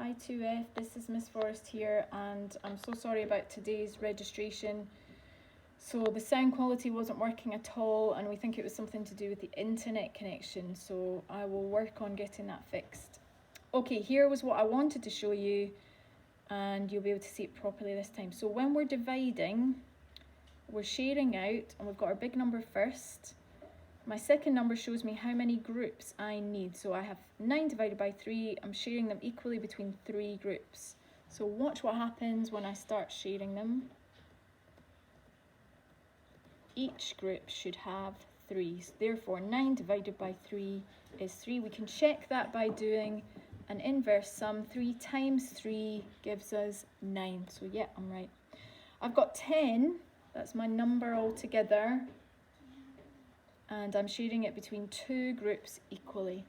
Hi 2F, this is Miss Forrest here, and I'm so sorry about today's registration. So the sound quality wasn't working at all, and we think it was something to do with the internet connection, so I will work on getting that fixed. Okay, here was what I wanted to show you, and you'll be able to see it properly this time. So when we're dividing, we're sharing out, and we've got our big number first. My second number shows me how many groups I need. So I have 9 divided by 3. I'm sharing them equally between 3 groups. So watch what happens when I start sharing them. Each group should have 3. So therefore, 9 divided by 3 is 3. We can check that by doing an inverse sum. 3 times 3 gives us 9. So yeah, I'm right. I've got 10. That's my number altogether. And I'm sharing it between 2 groups equally.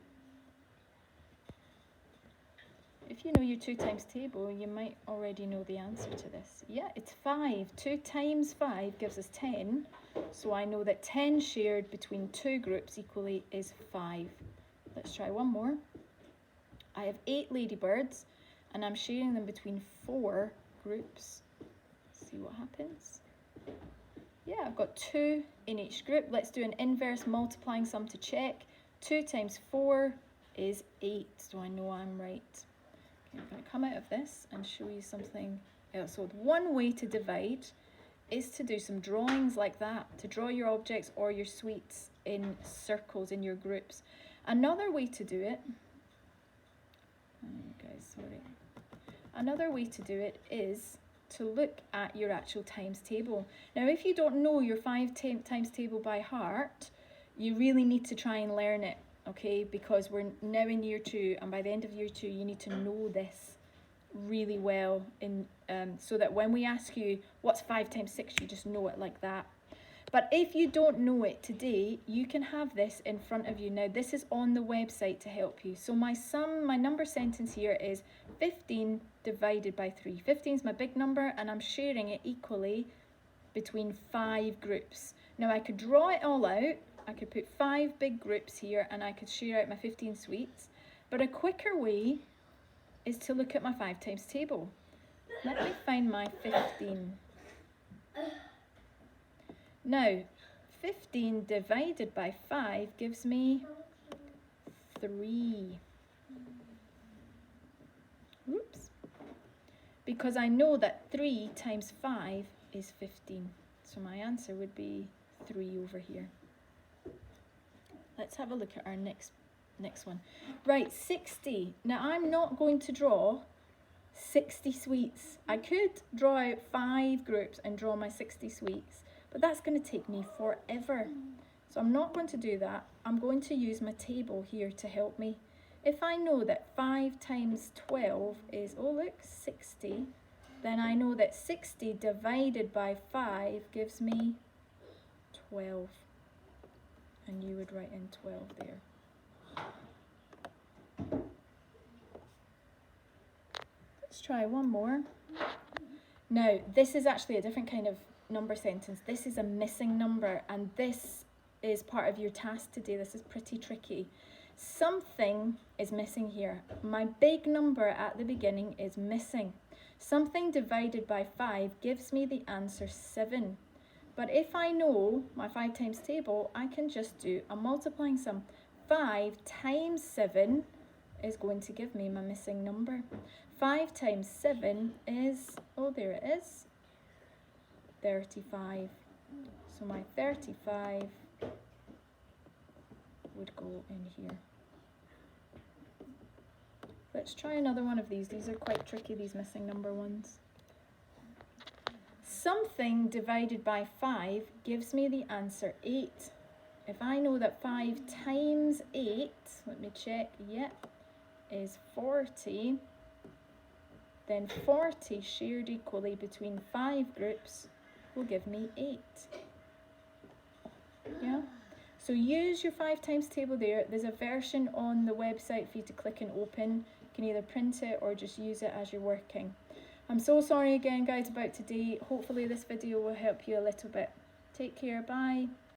If you know your 2 times table, you might already know the answer to this. Yeah, it's 5. 2 times 5 gives us 10. So I know that 10 shared between 2 groups equally is 5. Let's try one more. I have 8 ladybirds, and I'm sharing them between 4 groups. Let's see what happens. Yeah, I've got 2 in each group. Let's do an inverse multiplying sum to check. 2 times 4 is 8, so I know I'm right. Okay, I'm going to come out of this and show you something else. So one way to divide is to do some drawings like that, to draw your objects or your sweets in circles in your groups. Another way to do it, Another way to do it is to look at your actual times table. Now, if you don't know your 5 times table by heart, you really need to try and learn it, okay? Because we're now in year 2, and by the end of year 2, you need to know this really well, so that when we ask you, what's 5 times 6, you just know it like that. But if you don't know it today, you can have this in front of you. Now, this is on the website to help you. So my number sentence here is 15 divided by 3. 15 is my big number, and I'm sharing it equally between 5 groups. Now, I could draw it all out. I could put 5 big groups here, and I could share out my 15 sweets. But a quicker way is to look at my 5 times table. Let me find my 15. Now, 15 divided by 5 gives me 3. Oops. Because I know that 3 times 5 is 15. So my answer would be 3 over here. Let's have a look at our next one. Right, 60. Now, I'm not going to draw 60 sweets. I could draw out 5 groups and draw my 60 sweets, but that's going to take me forever. So I'm not going to do that. I'm going to use my table here to help me. If I know that 5 times 12 is, 60, then I know that 60 divided by 5 gives me 12. And you would write in 12 there. Let's try one more. Now, this is actually a different kind of number sentence. This is a missing number, and this is part of your task today. This is pretty tricky. Something is missing here. My big number at the beginning is missing. Something divided by 5 gives me the answer 7. But if I know my 5 times table, I can just do a multiplying sum. 5 times 7 is going to give me my missing number. 5 times 7 is, there it is, 35. So my 35 would go in here. Let's try another one of these. These are quite tricky, these missing number ones. Something divided by 5 gives me the answer 8. If I know that 5 times 8, let me check, is 40, then 40 shared equally between 5 groups will give me 8. Yeah? So use your 5 times table there. There's a version on the website for you to click and open. You can either print it or just use it as you're working. I'm so sorry again, guys, about today. Hopefully this video will help you a little bit. Take care. Bye.